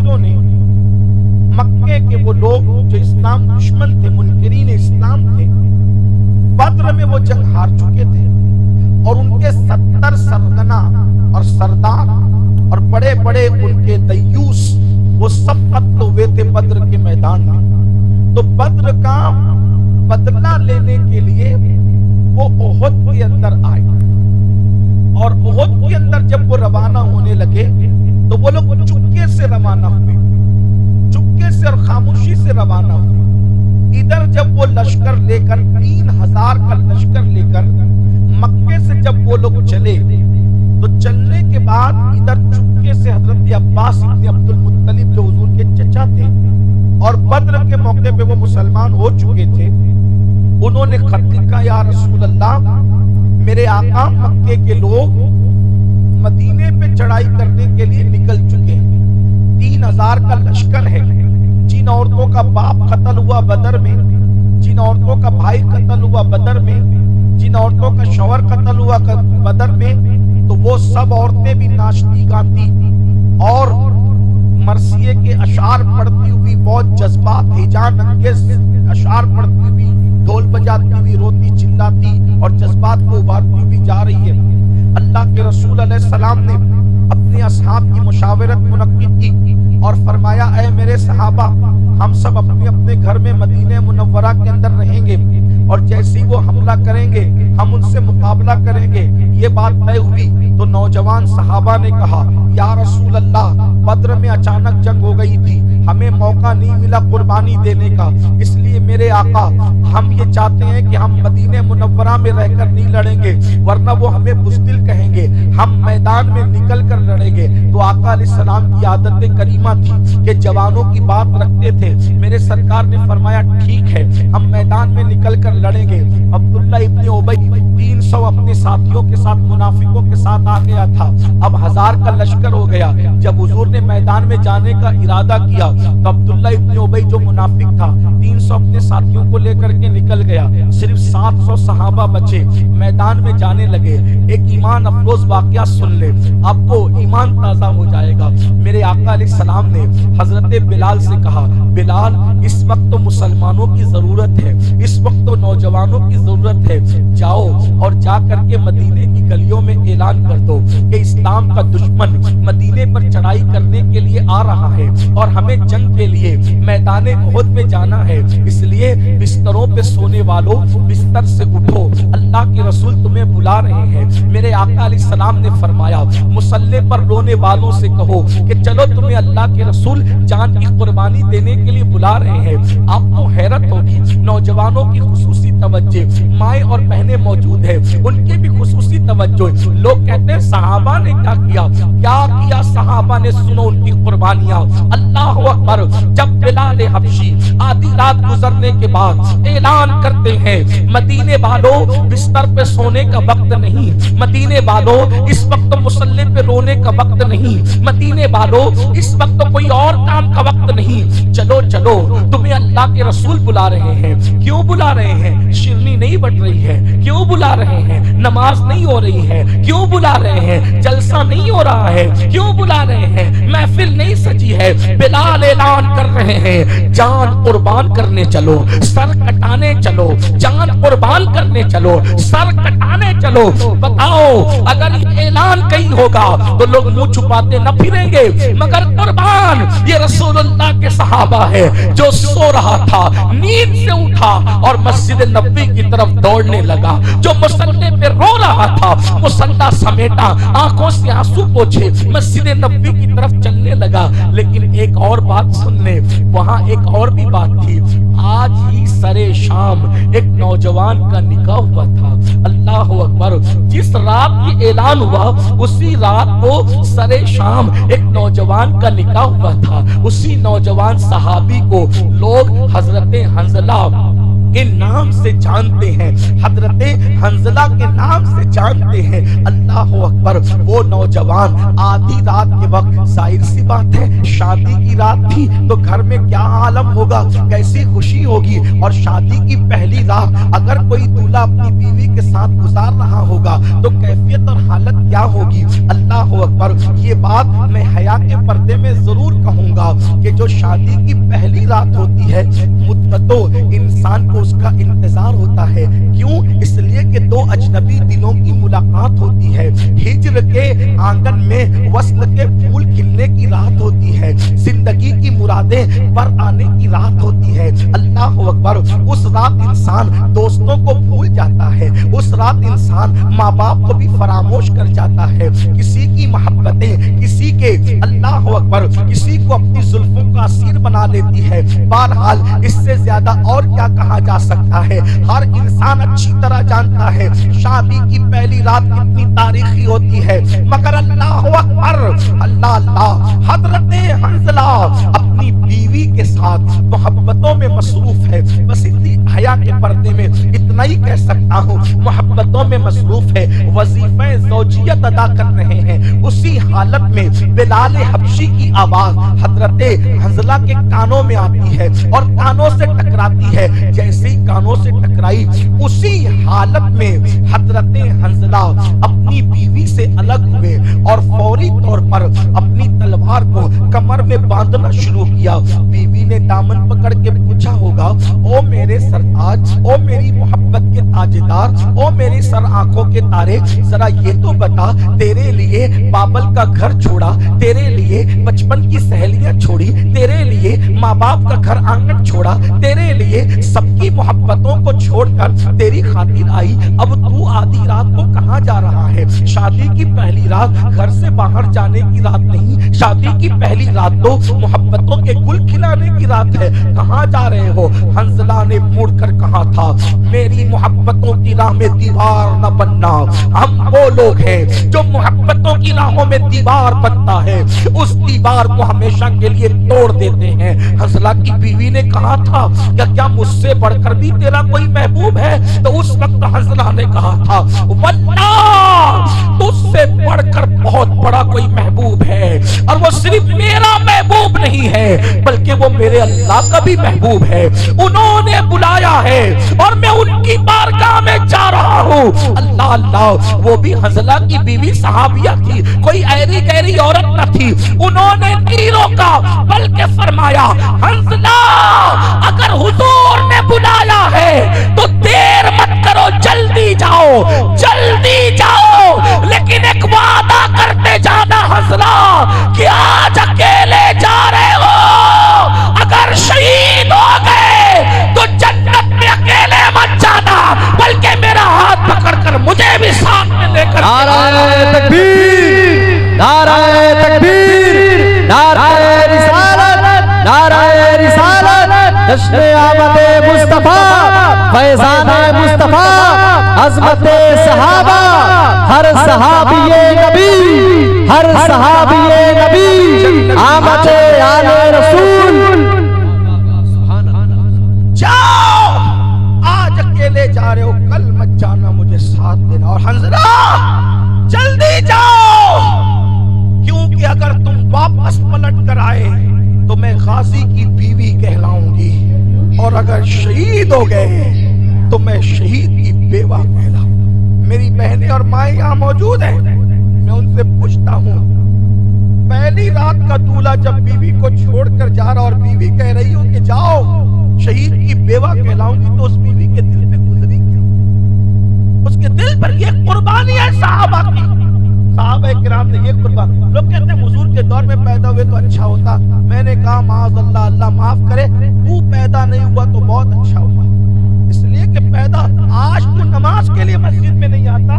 قبیلوں نے، مکے کے وہ لوگ جو اسلام دشمن تھے، منکرین اسلام تھے، بدر میں وہ جنگ ہار چکے تھے اور ان کے 70 سرغنہ اور سردار اور بڑے بڑے ان کے دیوس وہ سب قتل ہوئے تھے بدر کے میدان میں۔ تو بدر کا بدلہ لینے کے لیے وہ احد کے اندر آئے، اور احد کے اندر جب وہ روانہ ہونے لگے تو وہ لوگ چپکے سے روانہ ہوئے، چپکے سے اور خاموشی سے روانہ ہوئے۔ ادھر جب وہ لشکر لے کر 3000 کا لشکر لے کر مکے سے جب وہ لوگ چلے تو چلنے کے بعد ادھر چپکے سے حضرت عباس ابن عبد المطلب جو حضور کے چچا تھے اور بدر کے موقع پہ وہ مسلمان ہو چکے تھے، انہوں نے خط لکھا، یا رسول اللہ میرے آقا مکے کے لوگ مدینے پہ چڑھائی کرنے کے لیے نکل چکے ہیں، 3000 کا لشکر ہے، جن عورتوں کا باپ قتل ہوا بدر میں، جن عورتوں کا بھائی قتل ہوا بدر میں، جن عورتوں کا شوہر قتل ہوا بدر میں، تو وہ سب عورتیں بھی ناچتی گاتی اور مرثیے کے اشعار پڑھتی ہوئی، بہت جذبات ہیجان انگیز اشعار پڑھتی ہوئی، ڈھول بجاتی ہوئی، روتی چلاتی اور جذبات کو ابھارتی ہوئی جا رہی ہے۔ اللہ کے رسول علیہ السلام نے اپنے اصحاب کی مشاورت منعقد کی اور فرمایا، اے میرے صحابہ، ہم سب اپنے اپنے گھر میں مدینہ منورہ کے اندر رہیں گے اور جیسی وہ حملہ کریں گے ہم ان سے مقابلہ کریں گے۔ یہ بات طے ہوئی تو نوجوان صحابہ نے کہا، یا رسول اللہ بدر میں اچانک جنگ ہو گئی تھی، ہمیں موقع نہیں ملا قربانی دینے کا، اس لیے میرے آقا ہم یہ چاہتے ہیں کہ ہم مدینہ منورہ میں رہ کر نہیں لڑیں گے، ورنہ وہ ہمیں بزدل کہیں گے، ہم میدان میں نکل کر لڑیں گے۔ تو آقا علیہ السلام کی عادت کریمہ تھی کہ جوانوں کی بات رکھتے تھے۔ میرے سرکار نے فرمایا، ٹھیک ہے ہم میدان میں نکل کر لڑیں گے۔ عبداللہ ابن ابی 300 اپنے ساتھیوں کے ساتھ، منافقوں کے ساتھ آ گیا تھا، اب 1000 کا لشکر ہو گیا۔ جب حضور نے میدان میں جانے کا ارادہ کیا تو عبداللہ ابن ابی جو منافق تھا 300 اپنے ساتھیوں کو لے کر کے نکل گیا، صرف 700 صحابہ بچے، میدان میں جانے لگے۔ ایک ایمان افروز واقعہ سن لے، آپ کو ایمان تازہ ہو جائے گا۔ میرے آقا علیہ السلام نے حضرت بلال سے کہا، بلال اس وقت تو مسلمانوں کی ضرورت ہے، اس وقت تو نوجوانوں کی ضرورت ہے، جاؤ اور جا کر کے مدینے کی گلیوں میں اعلان کر دو کہ اسلام کا دشمن مدینے پر چڑھائی کرنے کے لیے آ رہا ہے اور ہمیں جنگ کے لیے میدان احد میں جانا ہے، اس لیے بستروں پہ سونے والوں بستر سے اٹھو، اللہ کے رسول تمہیں بلا رہے ہیں۔ میرے آقا علیہ السلام نے فرمایا، مصلی پر رونے والوں سے کہو کہ چلو تمہیں اللہ کے رسول جان کی قربانی دینے کے لیے بلا رہے ہیں۔ آپ کو حیرت ہوگی، نوجوانوں کی خصوصی توجہ، مائیں اور بہنیں موجود ہیں، ان کی بھی خصوصی توجہ۔ لوگ کہتے ہیں صحابہ نے کیا کیا؟ کیا کیا صحابہ نے؟ سنو ان کی قربانیاں۔ اللہ اکبر! جب بلال حبشی آدھی رات گزرنے کے بعد اعلان کرتے ہیں، مدینے والوں بستر پہ سونے کا وقت نہیں، مدینے والوں اس وقت مصلی پہ رونے کا وقت نہیں، مدینے والوں اس وقت کوئی اور کام کا وقت نہیں، چلو چلو تمہیں اللہ کے رسول بلا رہے ہیں۔ کیوں بلا رہے ہیں؟ شیرنی نہیں بٹ رہی ہے، کیوں بلا رہے ہیں؟ نماز نہیں ہو رہی ہے، کیوں بلا رہے ہیں؟ جلسہ نہیں ہو رہا ہے، کیوں بلا رہے ہیں؟ محفل نہیں سجی ہے، بلال اعلان کر رہے ہیں، جان قربان کرنے چلو، سر کٹانے چلو، جان قربان کرنے چلو، سر کٹانے چلو۔ بتاؤ اگر یہ اعلان کہیں ہوگا تو لوگ منہ چھپاتے نہ پھریں گے، مگر قربان یہ رسول اللہ کے صحابہ ہے جو سو رہا تھا، نیند سے اٹھا اور مسجد نبوی کی طرف دوڑنے لگا، جو مصلی پہ رو رہا تھا، مصلی سمیٹا، آنکھوں سے آنسو پوچھے، مسجد نبوی کی طرف چلنے لگا۔ لیکن ایک اور بات سننے، وہاں ایک اور بھی بات تھی۔ آج ہی سرے شام ایک نوجوان کا نکاح ہوا تھا۔ اللہ اکبر! جس رات یہ اعلان ہوا اسی رات کو سرے شام ایک نوجوان کا نکاح ہوا تھا۔ اسی نوجوان صحابی کو لوگ حضرت حنظلہ کے نام سے جانتے ہیں، حضرت حنظلہ کے نام سے جانتے ہیں۔ اللہ اکبر! وہ نوجوان آدھی رات کے وقت، ظاہر سی بات ہے شادی کی رات تھی تو گھر میں کیا عالم ہوگا، کیسی خوشی ہوگی، اور شادی کی پہلی رات اگر کوئی دولہا اپنی بیوی کے ساتھ گزار رہا ہوگا تو کیفیت اور حالت کیا ہوگی۔ اللہ اکبر! یہ بات میں حیا کے پردے میں ضرور کہوں گا، جو شادی کی پہلی رات ہوتی ہے مدتوں انسان کو اس کا انتظار ہوتا ہے. کیوں؟ اس لیے کہ دو اجنبی دلوں کی ملاقات ہوتی ہے. ہجر کے آنگن میں وصل کے پھول کھلنے کی رات ہوتی ہے. زندگی کی مرادیں پر آنے کی رات ہوتی ہے. اللہ اکبر. اس رات انسان دوستوں کو بھول جاتا ہے. اس رات انسان ماں باپ کو بھی فراموش کر جاتا ہے. کسی کی محبتیں کسی کے اللہ اکبر کسی کو اپنی زلفوں کا اسیر بنا لیتی ہے. بہرحال اس سے زیادہ اور کیا کہا جا سکتا ہے. ہر انسان اچھی طرح جانتا ہے شادی کی پہلی رات کتنی تاریخی ہوتی ہے. مگر اللہ اکبر اللہ اللہ حضرت حنظلہ اپنی بیوی کے ساتھ محبتوں میں مصروف ہے. بس اتنی حیا کے پردے میں اتنا ہی کہہ سکتا ہوں محبتوں میں مصروف ہے. وظیفہ زوجیت ادا کر رہے ہیں. اسی حالت میں بلال حبشی کی آواز حضرت حنظلہ کے کانوں میں آتی ہے اور کانوں سے ٹکراتی ہے. جیسے ہی کانوں سے ٹکرائی اسی حالت میں حضرت حنظلہ اپنی بیوی سے الگ ہوئے اور فوری طور پر اپنی تلوار کو کمر میں باندھنا شروع کیا. بیوی نے دامن پکڑ کے پوچھا ہوگا او میرے سرتاج او میری محبت کے تاجدار او میری سر آنکھوں کے تارے ذرا یہ تو بتا تیرے لیے بابل کا گھر چھوڑا تیرے لیے بچپن کی سہیلیاں چھوڑی تیرے لیے ماں باپ کا گھر آنگن چھوڑا تیرے لیے سب کی محبتوں کو چھوڑ کر تیری خاطر آئی. اب تو آدھی رات کو کہاں جا رہا ہے؟ شادی کی پہلی رات گھر سے باہر جانے کی رات نہیں. شادی کی پہلی رات تو محبتوں کے گل کھلانے کی رات ہے. کہاں جا رہے ہو؟ حنظلہ نے مڑ کر کہا تھا میری محبتوں کی راہ میں دیوار نہ بننا. ہم وہ لوگ ہیں جو محبتوں کی راہوں میں دیوار بنتا ہے اس دیوار کو ہمیشہ کے لیے توڑ دیتے ہیں. حنظلہ کی بیوی نے کہا تھا کیا مجھ سے بڑھ کر بھی تیرا کوئی محبوب ہے؟ تو اس وقت حنظلہ نے کہا تھا واللہ تجھ سے بڑھ کر بہت بڑا کوئی محبوب ہے اور وہ صرف میرا محبوب نہیں ہے بلکہ وہ میرے اللہ کا بھی محبوب ہے. انہوں نے بلایا ہے اور میں ان کی بارگاہ میں جا رہا ہوں. اللہ اللہ وہ بھی حنظلہ کی بیوی صحابیہ تھی کوئی ایری گیری عورت نہ تھی. انہوں نے نہیں روکا بلکہ فرمایا حنظلہ اگر حضور نے بلایا ہے تو دیر مت کرو جلدی جاؤ لیکن ایک وعدہ کرتے جانا حنظلہ کہ آج اکیلے جا رہے ہو اگر شہید ہو گئے تو جنت میں اکیلے مت جانا بلکہ میرا ہاتھ پکڑ کر مجھے بھی ساتھ میں لے کر نعرہ تکبیر نعرہ تکبیر نعرہ رسالت نعرہ رسالت جشن آمد مصطفیٰ فیضان مصطفیٰ عظمت صحابہ ہر صحابی نبی ہر صحابی نبی آمد آل رسول. جاؤ آج اکیلے جا رہے ہو کل مت جانا مجھے ساتھ دینا. اور حنظلہ جلدی جاؤ کیونکہ اگر تم واپس پلٹ کر آئے تو میں غازی کی بیوی کہلاؤں گی اور اگر شہید ہو گئے تو میں شہید کی بیوہ کہلاؤں. میری بہنیں اور مائیں یہاں موجود ہیں. میں ان سے پوچھتا ہوں پہلی رات کا دولہا جب بیوی کو چھوڑ کر جا رہا اور بیوی کہہ رہی ہو کہ جاؤ شہید کی بیوہ کہلاؤں گی تو اس بیوی کے دل پہ گزری کیا؟ اس کے دل پر یہ قربانی ہے صحابہ کی. صحابہ کرام نے یہ قربان. لوگ کہتے ہیں حضور کے دور میں پیدا ہوئے تو اچھا ہوتا. میں نے کہا معاذ اللہ اللہ معاف کرے تو پیدا نہیں ہوا تو بہت اچھا ہوا. اس لیے کہ پیدا آج تو نماز کے لیے مسجد میں نہیں آتا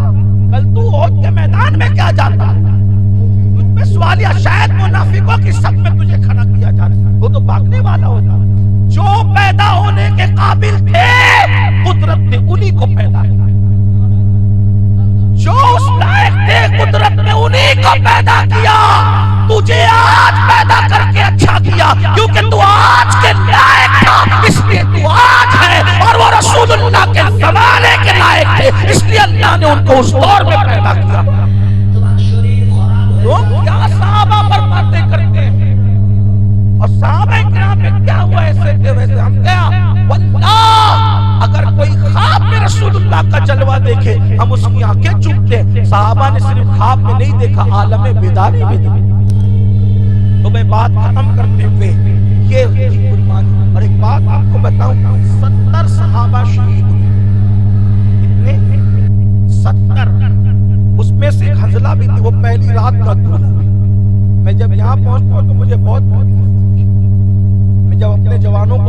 کل تو احد کے میدان میں کیا جاتا. تجھ پہ سوالیہ شاید منافقوں کی صف میں تجھے کھڑا کیا جا رہا وہ تو بھاگنے والا ہوتا. جو پیدا ہونے کے قابل تھے قدرت نے انہی کو پیدا کیا. جو اس لائق تھے قدرت نے انہی کو پیدا کیا. تجھے آج پیدا کر کے اچھا کیا کیونکہ تو آج کے لائق تھا اس لیے تو آج ہے اور وہ رسول اللہ کے زمانے کے لائق تھے اس لیے اللہ نے ان کو اس دور میں پیدا کیا. لوگ کیا صحابہ پر باتیں کرتے ہیں اور صحابہ کرام میں کیا ہوا ایسے تھے ویسے ہم کیا. واللہ اگر کوئی خواب میں رسول اللہ کا جلوہ دیکھے ہم اس کی آنکھیں چومتے ہیں. صحابہ نے صرف خواب میں نہیں دیکھا عالم بیداری میں دیکھا. تو میں بات ختم کرتے ہوئے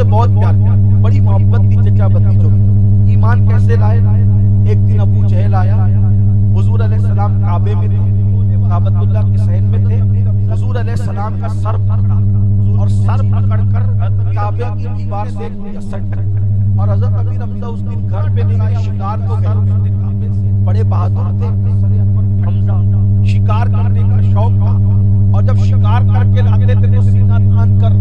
سے بہت پیار کیا, بڑی محبت تھی چچا بھتیجوں میں. ایمان کیسے لائے؟ ایک دن ابو جہل آیا, حضور علیہ السلام کعبے میں تھے, کعبۃ اللہ کے صحن میں تھے. حضور علیہ السلام کا سر پکڑا اور سر پکڑ کر کعبے کی دیوار سے سٹ کر, اور حضرت امیر حمزہ اس دن گھر پہ نہیں گئے, شکار کو گئے. بڑے بہادر تھے حمزہ, شکار کرنے کا شوق تھا, اور جب شکار کر کے لاتے تھے تو سینہ تان کر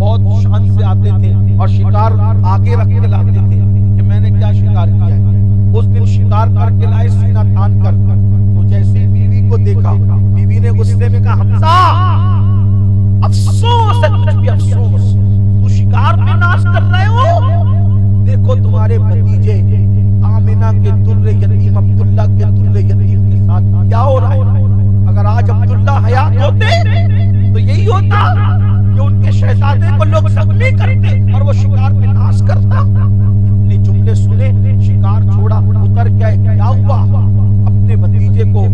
بہت شان سے آتے تھے, اور شکار آگے رکھ کے لاتے تھے کہ میں نے کیا شکار کیا ہے. اس دن شکار کر کے لائے سینہ تان کر, تو جیسے بیوی کو دیکھا, بیوی نے غصے میں کہا حمزہ افسوس ہے تجھ پہ افسوس, تو شکار پہ ناز کر رہے ہو. دیکھو تمہارے بھتیجے آمنہ کے در یتیم عبداللہ کے در یتیم کے ساتھ کیا ہو رہا ہے. اگر آج عبداللہ حیات ہوتے تو یہی ہوتا کہ ان کے شہزادے کو لوگ زخمی کرتے اور وہ شکار پہ ناز کرتا. اتنے جملے سنے, شکار چھوڑا, اتر گیا. کیا ہوا؟ اپنے بھتیجے کو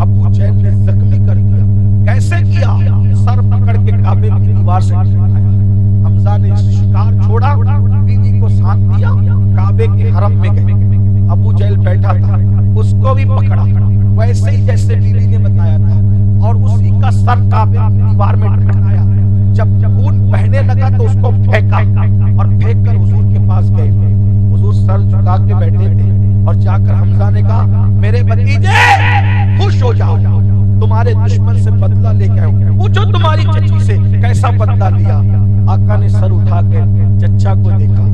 ابو جہل نے زخمی کر دیا. کیسے کیا؟ سر پکڑ کے کعبے کی دیوار سے ٹکرایا. حمزہ نے شکار چھوڑا, بیوی کو ساتھ دیا, کعبے کے حرم میں گئے. ابو جہل بیٹھا تھا, اس کو بھی پکڑا ویسے ہی جیسے بیوی نے بتایا تھا, اور اسی کا سر کعبے کی دیوار میں ٹکرایا. جب خون بہنے لگا تو اس کو پھینکا, اور پھینک کر حضور کے پاس گئے. حضور سر جھکا کے بیٹھے تھے, اور جا کر حمزہ نے کہا میرے بھتیجے خوش ہو جاؤ, تمہارے دشمن سے بدلہ لے کے آؤں. پوچھو تمہاری چچی سے کیسا بدلہ لیا. آقا نے سر اٹھا کے چچا کو دیکھا.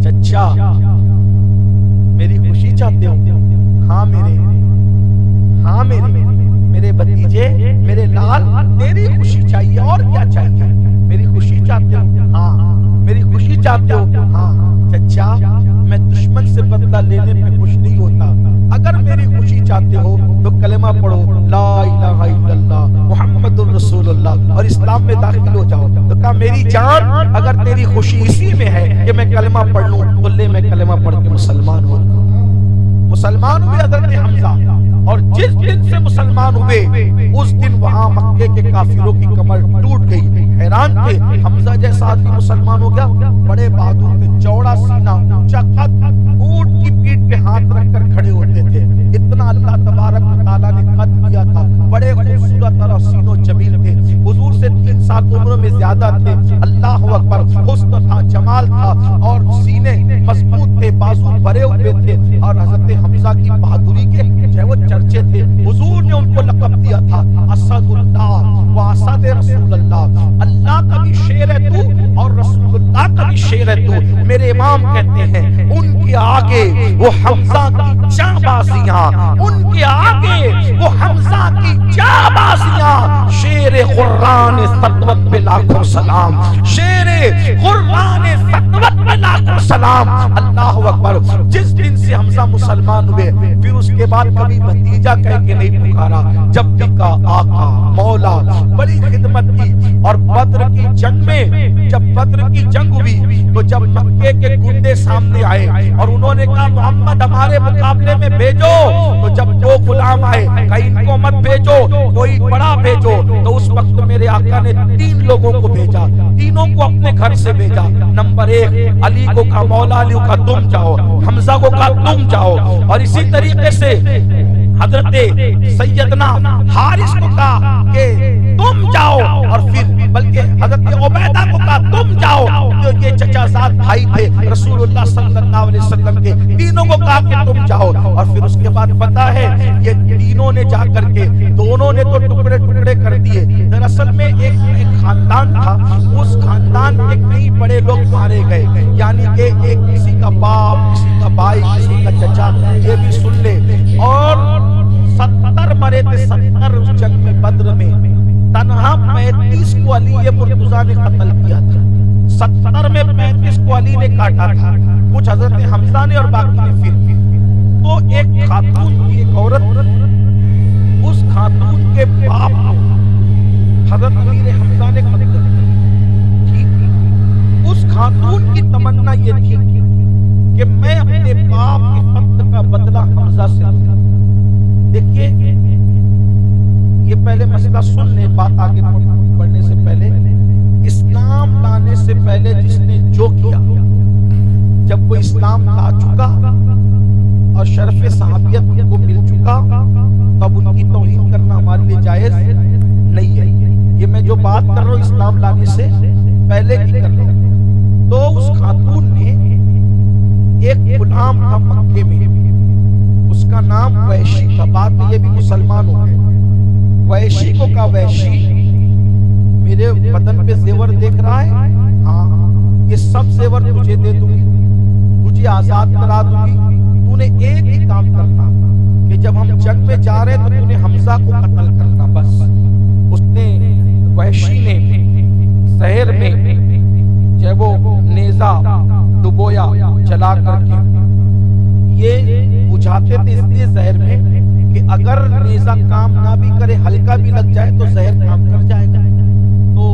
چچا میری خوشی چاہتے ہو؟ ہاں میرے بھتیجے, میرے لال, تیری خوشی چاہیے, اور کیا چاہیے؟ میری خوشی چاہتے ہو؟ ہاں. میری خوشی چاہتے ہو؟ ہاں. چچا میں دشمن سے بدلہ لینے پہ خوش نہیں ہوتا. اگر میری خوشی چاہتے ہو تو کلمہ پڑھو لا الہ الا اللہ محمد الرسول اللہ, اور اسلام میں داخل ہو جاؤ. تو کہا میری جان اگر تیری خوشی اسی میں ہے کہ میں کلمہ پڑھ لوں تو لے, میں کلمہ پڑھ کے مسلمان ہوں. مسلمان ہوئے حضرت حمزہ, اور جس دن سے مسلمان ہوئے اس دن وہاں مکے کے کافروں کی کمر ٹوٹ گئی. حیران تھے, حمزہ جیسا آدمی مسلمان ہو گیا. بڑے بہادر تھے, چوڑا سینہ, اونچا قد, اونٹ کی پیٹھ پہ ہاتھ رکھ کر کھڑے ہوتے تھے. اتنا اللہ تبارک و تعالیٰ نے قد دیا تھا. بڑے خوبصورت اور حسین و جمیل تھے. حضور سے 3 سال عمر میں زیادہ تھے. اللہ اکبر, حسن تھا, جمال تھا, اور سینے مضبوط تھے, بازو بھرے ہوئے تھے. اور حضرت حمزہ کی بہادری کے جو وہ چرچے تھے. حضور نے ان کو لقب دیا تھا اسد اللہ و اسد رسول اللہ. اللہ کا بھی شیر ہے تو, اور رسول اللہ کا بھی شیر ہے تو. میرے امام کہتے ہیں ان کے آگے وہ حمزہ کی جاں بازیاں, ان کے آگے وہ حمزہ کی جاں بازیاں. شیر قرآن سطوت پہ لاکھوں سلام, شیر قرآن سطوت پہ لاکھوں سلام. اللہ اکبر. جس دن سے حمزہ مسلمان ہوئے پھر اس کے بعد کبھی بھتیجا کہہ کے نہیں پکارا. جب بھی کہا آقا مولا, بڑی خدمت کی. اور بدر کی جنگ میں, جب بدر کی جنگ ہوئی تو جب مکے کے گنڈے سامنے آئے اور انہوں نے کہا محمد ہمارے مقابلے میں بھیجو, تو جب 2 غلام آئے کہا ان کو مت بھیجو, کوئی بڑا بھیجو. تو اس وقت میرے آقا نے 3 لوگوں کو بھیجا, تینوں کو اپنے گھر سے بھیجا. نمبر 1 علی کو کہا مولا علی کا تم جاؤ, حمزہ کو کہا تم جاؤ, اور اسی طریقے سے حضرت سیدنا حارث کو کہا کہ تم جاؤ, اور پھر بلکہ حضرت عبیدہ کو کہا تم جاؤ, جو یہ چچا زاد بھائی تھے رسول اللہ صلی اللہ علیہ وسلم کے. تینوں کو کہا کہ تم جاؤ. اور پھر اس کے بعد پتا ہے یہ تینوں نے جا کر کے, دونوں نے تو ٹکڑے ٹکڑے کر دیے. دراصل میں ایک خاندان تھا, اس خاندان کے کئی بڑے لوگ مارے گئے, یعنی کہ ایک کسی کا باپ, کسی کا بھائی, کسی کا چچا. یہ بھی سن لے. اور 70 مرے تھے, 70 اس جنگ میں بدر میں. تنہا 35 کو علی مرتضیٰ نے قتل کیا تھا. 70 میں 35 کو علی نے کاٹا تھا, کچھ حضرت حمزہ نے اور باقی نے. پھر تو ایک خاتون کی, ایک عورت, اس خاتون کے باپ کو حضرت امیر حمزہ نے قتل کیا. اس خاتون کی تمنا یہ تھی کہ میں اپنے باپ کے قتل کا بدلہ حمزہ سے لوں. دیکھیے یہ پہلے مسئلہ سن لیں, بات آگے بڑھنے سے پہلے اسلام لانے سے پہلے جس نے جو کیا، جب وہ اسلام لا چکا اور شرف صحابیت کو مل چکا، تب ان کی توہین کرنا ہمارے لیے جائز نہیں ہے۔ یہ میں جو بات کر رہا ہوں اسلام لانے سے پہلے کی کر رہا ہوں۔ تو اس خاتون نے ایک غلام تھا مکے میں، اس کا نام ویشی تھا، بعد میں یہ بھی مسلمان ہو گئے۔ ویشی کو کہا، ویشی میرے بدن پہ زیور دیکھ رہا ہے، ہاں یہ سب زیور تجھے دے دوں گی، تجھے آزاد کرا دوں گی، تو نے ایک ہی کام کرنا کہ جب ہم جنگ میں جا رہے تو تو نے حمزہ کو قتل کرنا بس۔ اس نے وحشی نے زہر میں جب وہ نیزہ ڈبویا چلا کر کے، یہ بجھاتے تھے اس لیے زہر میں کہ اگر نیزہ کام نہ بھی کرے ہلکا بھی لگ جائے تو زہر کام کر جائے گا۔ تو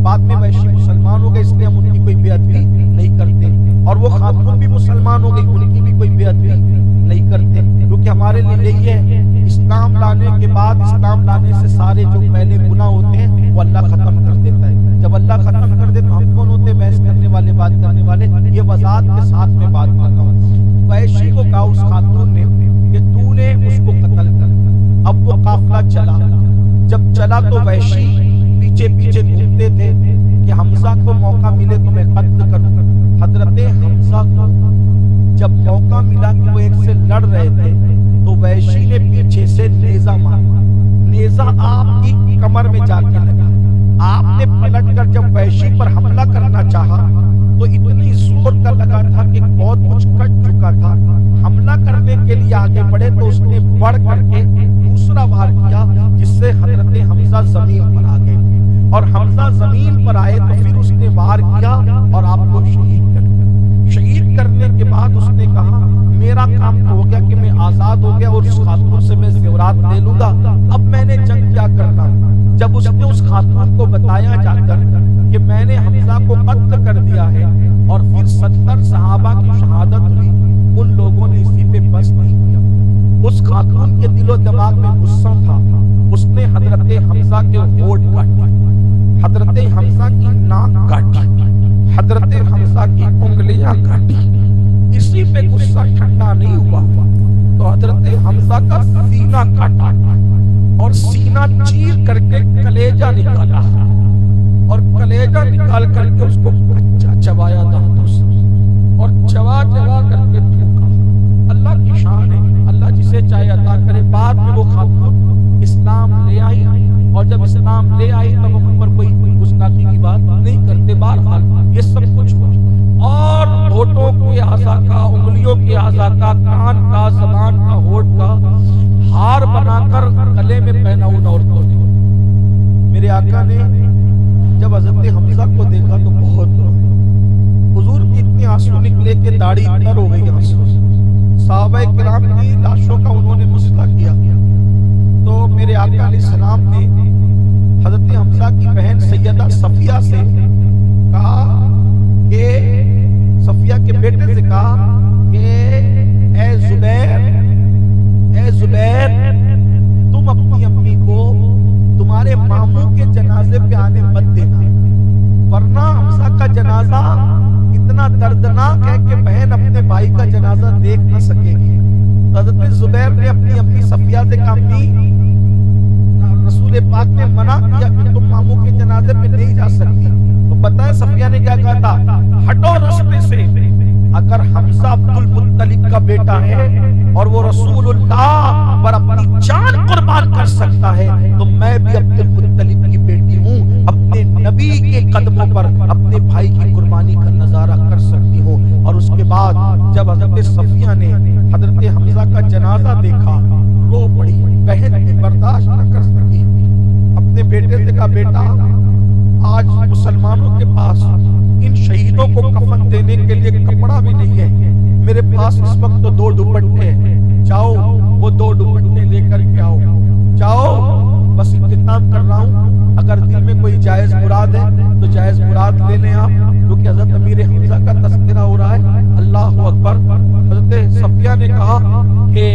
بعد میں وحشی مسلمان ہو گئے، اس لیے ہم ان کی کوئی بیعت بھی نہیں کرتے، اور وہ خاتون بھی مسلمان ہو گئی، ان کی بھی کوئی بیعت بھی نہیں کرتے، کیونکہ ہمارے لیے یہی ہے اسلام لانے کے بعد، اسلام لانے سے سارے جو پہلے گناہ ہوتے ہیں وہ اللہ ختم کر دیتا ہے۔ جب اللہ ختم کر دے تو ہم کون ہوتے بحث کرنے والے، بات کرنے والے؟ یہ وضاحت کے ساتھ میں بات کر رہا ہوں۔ وحشی کو کہا اس خاتون نے کہ تو نے اس کو قتل کر۔ اب وہ قافلہ چلا، جب چلا تو وحشی پیچھے پیچھے گھومتے تھے کہ حمزہ کو موقع ملے تو میں قتل کروں۔ حضرت حمزہ کو جب موقع ملا کہ وہ ایک سے لڑ رہے تھے تو وحشی نے پیچھے سے نیزہ مارا، نیزہ آپ کی کمر میں جا کے لگا۔ آپ نے پلٹ کر جب وحشی پر حملہ کرنا چاہا تو اتنی زور کا لگا تھا کہ بہت کچھ کٹ چکا تھا۔ حملہ کرنے کے لیے آگے بڑھے تو اس نے بڑھ کر کے دوسرا وار کیا، جس سے حضرت حمزہ زمین پر آ گئے، اور حمزہ زمین پر آئے تو پھر اس نے وار کیا اور آپ کو شہید کر دیا۔ شہید کرنے کے بعد اس نے کہا میرا کام تو ہو گیا کہ میں آزاد ہو گیا اور اس خاتون سے میں زیورات لے لوں گا، اب میں نے جنگ کیا کرنا۔ جب اس نے اس خاتون کو بتایا جا کر کہ میں نے حمزہ کو قتل کر دیا ہے اور پھر 70 صحابہ کی شہادت ہوئی، ان لوگوں نے اسی پہ بس نہیں کیا۔ اس خاتون کے دل و دماغ میں غصہ تھا، اس نے حضرت حمزہ کے ہونٹ کاٹے، حضرت حمزہ کی ناک کاٹی، حضرت حمزہ کی انگلیاں کاٹی۔ اسی پہ غصہ ٹھنڈا نہیں ہوا تو حضرت حمزہ کا سینہ کاٹا اور سینہ چیر کر کے کلیجہ نکالا، اور کلیجہ نکال کر کے اس کو کچا چبایا دانتوں سے، اور چبا چبا کر کے تھوکا۔ اللہ کی شان ہے، اللہ جسے چاہے عطا کرے۔ بعد میں وہ خاتون اسلام لے آئی، اور جب اسلام لے آئی تب ہم پر کوئی گستاخی کی بات نہیں کرتے۔ بہرحال یہ سب کچھ ہوا، اور ہونٹوں کے اعضاء کا، انگلیوں کے اعضاء کا، کان کا، زبان کا، ہونٹ کا ہار بنا کر گلے میں پہنا ان عورتوں نے۔ میرے آقا نے جب حضرت حمزہ کو دیکھا تو بہت روئے، حضور کی اتنے آنسو نکلے کہ داڑھی تر ہو گئی آنسو سے۔ صحابہ کرام کی لاشوں کا انہوں نے مسئلہ کیا، تو میرے آقا علیہ السلام نے حضرت حمزہ کی بہن سیدہ صفیہ سے کہا کہ صفیہ کے بیٹے سے کہا کہ اے زبیر تم اپنی امی کو تمہارے ماموں کے جنازے پہ آنے مت دینا، ورنہ حمزہ کا جنازہ اتنا دردناک ہے کہ بہن اپنے بھائی کا جنازہ دیکھ نہ سکے گی۔ حضرت زبیر نے اپنی امی صفیہ سے کہا امی رسول پاک نے منع کیا کہ تم ماموں کے جنازے پہ نہیں جا سکتی۔ تو بتائیں صفیہ نے کیا کہا تھا؟ ہٹو رستے سے، اگر حمزہ عبد المطلب کا بیٹا ہے اور وہ رسول اللہ پر اپنی جان قربان کر سکتا ہے تو میں بھی عبد المطلب کی بیٹی ہوں، اپنے نبی کے قدموں پر اپنے بھائی کی قربانی کا نظارہ کر سکتی ہوں۔ اور اس کے بعد جب حضرت صفیہ نے حضرت حمزہ کا جنازہ دیکھا رو پڑی، بہن بھی برداشت نہ کر سکی، اپنے بیٹے سے کہا بیٹا آج مسلمانوں کے پاس ان شہیدوں کو کفن دینے کے لیے کپڑا بھی نہیں ہے، میرے پاس اس وقت تو 2 دوپٹے ہیں، جاؤ وہ 2 دوپٹے لے کر کے آؤ، جاؤ بس اختتام کر رہا ہوں، اگر دل میں کوئی جائز مراد ہے تو جائز مراد لے لیں آپ، کیونکہ حضرت امیر حمزہ کا تذکرہ ہو رہا ہے۔ اللہ اکبر۔ حضرت صفیہ نے کہا کہ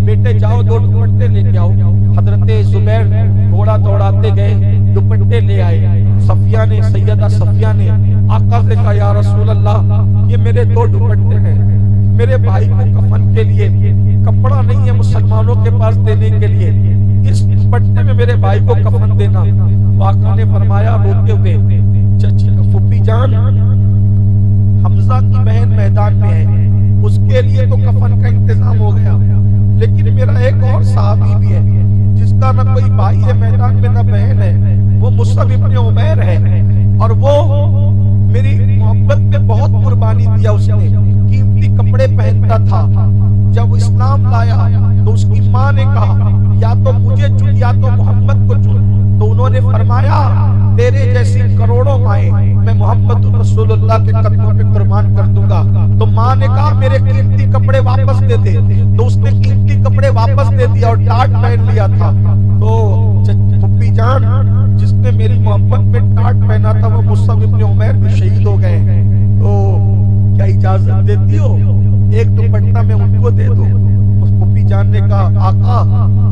بیٹے جاؤ 2 دوپٹے لے کے آؤ۔ حضرت زبیر گھوڑا دوڑاتے گئے، دوپٹے لے آئے۔ صفیہ نے، سیدہ صفیہ نے آقا سے کہا یا رسول اللہ یہ میرے 2 دوپٹے ہیں، میرے بھائی کو کفن کے لیے کپڑا نہیں ہے مسلمانوں کے پاس دینے کے لیے، اس دوپٹے میں میرے بھائی کو کفن دینا۔ آقا نے فرمایا روتے ہوئے پھوپھی جان حمزہ کی بہن میدان میں ہے، اس کے لیے تو کفن کا انتظام ہو گیا، لیکن میرا ایک اور صحابی بھی ہے جس کا نہ کوئی بھائی ہے میدان میں نہ بہن ہے، وہ مصعب ابن عمیر ہے، اور وہ میری محبت میں بہت قربانی دیا، اس نے قیمتی کپڑے پہنتا تھا۔ جب اسلام لایا تو اس کی ماں نے کہا یا تو مجھے چن یا تو محمد کو چن، تو انہوں نے فرمایا تیرے جیسی کروڑوں مائیں میں محمد رسول اللہ کے قدموں پہ قربان کر دوں گا۔ تو ماں نے کہا میرے قیمتی کپڑے واپس دے دے، تو اس نے قیمتی کپڑے واپس دے دیا اور ٹاٹ پہن لیا تھا۔ تو پھوپھی جان جس نے میری محبت میں ٹاٹ پہنا تھا وہ مصعب ابن عمیر بھی شہید ہو گئے، تو کیا اجازت دیتی ہو ایک دوپٹہ میں ان کو دے دو؟ اس پھوپھی جان نے کہا آقا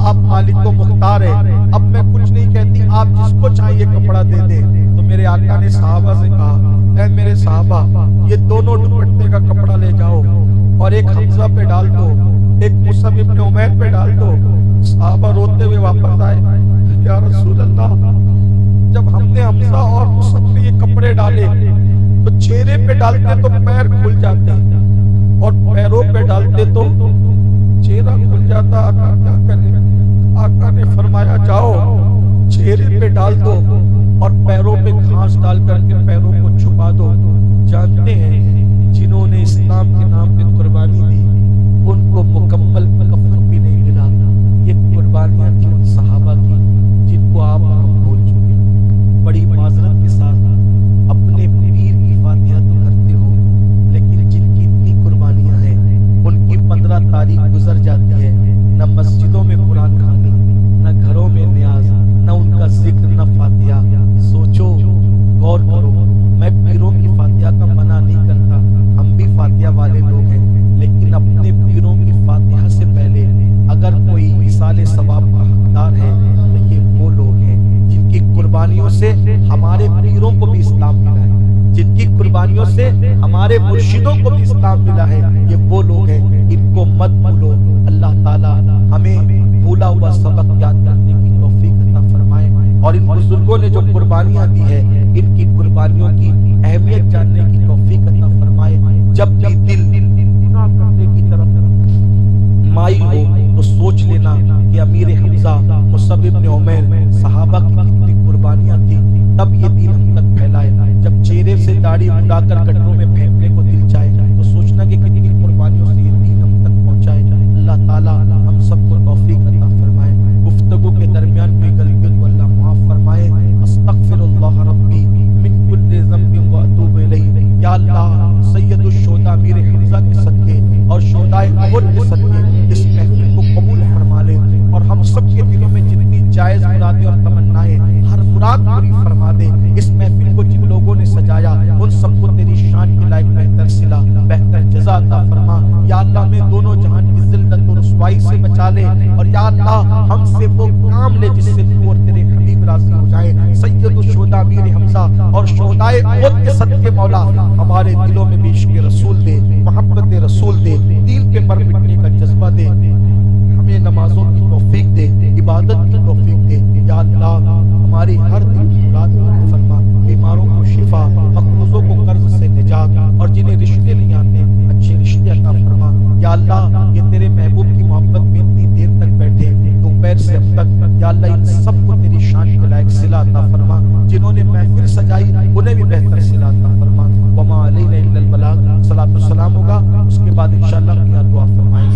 آپ مالک و مختار ہے، اب میں کچھ نہیں کہتی، آپ جس کو چاہیے کپڑا دے دے۔ تو میرے آقا نے صحابہ سے کہا اے میرے صحابہ یہ دونوں دوپٹے کا کپڑا لے جاؤ اور ایک حمزہ پہ ڈال دو، ایک مصعب ابن عمیر پہ ڈال دو۔ صحابہ روتے ہوئے واپس آئے، یا رسول اللہ جب ہم نے حمزہ اور مصعب پہ یہ کپڑے ڈالے تو چہرے پہ ڈالتے تو پیر کھل جاتے اور پیروں پہ ڈالتے تو چہرہ کھل جاتا، آقا کیا کرے؟ آقا نے فرمایا جاؤ چہرے پہ ڈال دو اور پیروں پہ گھاس ڈال کر کے پیروں کو چھپا دو۔ جانتے ہیں جنہوں نے اسلام کے نام پہ قربانی دی ان کو مکمل کفن بھی نہیں ملا۔ یہ قربانیاں تھی ان صحابہ کی جن کو آپ ہم بھول چکے۔ بڑی معذرت کے ساتھ اپنے پیر کی فاتحہ تو کرتے ہو، لیکن جن کی اتنی قربانیاں ہیں ان کی 15 تاریخ گزر جاتی ہے، نہ مسجدوں میں قرآن خوانی، نہ گھروں میں نیاز، نہ ان کا ذکر، نہ فاتحہ۔ سوچو، غور کرو، میں پیروں کی فاتحہ کا منع نہیں کرتا، ہم بھی فاتحہ والے لوگ ہیں، لیکن اپنے پیروں کی فاتحہ سے پہلے اگر کوئی وصال ثواب کا حقدار ہے تو یہ وہ لوگ ہیں جن کی قربانیوں سے ہمارے پیروں کو بھی اسلام ملا ہے، جن کی قربانیوں سے ہمارے مرشدوں کو بھی اسلام ملا ہے، یہ وہ لوگ ہیں، ان کو مت بھولو۔ اللہ تعالی ہمیں بھولا ہوا سبق یاد کرنے کی توفیق عطا فرمائے، اور ان بزرگوں نے جو قربانیاں دی ہے ان کی قربانیوں کی اہمیت جاننے کی توفیق عطا فرمائے۔ جب بھی دل گناہ کرنے کی طرف مائل ہو تو سوچ لینا کہ امیر حمزہ، مصعب ابن عمیر، صحابہ کی کتنی قربانیاں تھی، تب یہ دین ہم تک پھیلائے۔ جب چہرے سے داڑھی مڑا کر گٹروں میں پھینکنے کو دل چاہے تو سوچنا کہ کتنی قربانیوں سے یہ دین ہم تک پہنچائے۔ اللہ تعالی ہم سب کو توفیق عطا فرمائے۔ گفتگو کے درمیان کوئی غلطی کو اللہ معاف فرمائے۔ استغفر اللہ ربی من کل ذنب واتوب الیہ۔ یا اللہ سید الشہداء امیر حمزہ کے صدقے اور شہداء احد کے صدقے اس محفل کو قبول فرما لے، اور ہم سب کے دلوں میں جتنی جائز مرادیں اور تمنائیں ہر مراد پوری فرما دے۔ اس محفل کو جن لوگوں نے سجایا ان سب کو تیری شان کے لائق بہتر صلہ، بہتر جزا عطا فرما۔ یا اللہ ہمیں دونوں جہان کی ذلت اور رسوائی سے بچا لے، اور یا اللہ ہم سے وہ کام لے جس سے تو اور تیرے حبیب راضی ہو جائیں۔ سید الشہداء امیر حمزہ اور شہداء احد کے صدقے مولا ہمارے دلوں میں بھی عشق رسول دے، محبت رسول دے، دین پہ مر مٹنے کا جذبہ دے، ہمیں نمازوں کی توفیق دے، عبادت کی توفیق دے۔ یا اللہ ہماری ہر دل کی مراد پوری فرما، بیماروں کو شفا، مقروضوں کو قرض سے نجات، اور جنہیں رشتے نہیں آتے اچھے رشتے عطا فرما۔ یا اللہ یہ تیرے محبوب کی محبت میں اتنی دیر تک بیٹھے دوپہر سے اب تک، یا اللہ ان سب کو تیری شان کے لائق صلہ عطا فرما۔ جنہوں نے محفل سجائی انہیں بھی بہتر صلہ عطا فرما۔ وما علینا الا البلاغ۔ صلاۃ و سلام ہوگا، اس کے بعد انشاءاللہ اپنی دعا فرمائیں گے۔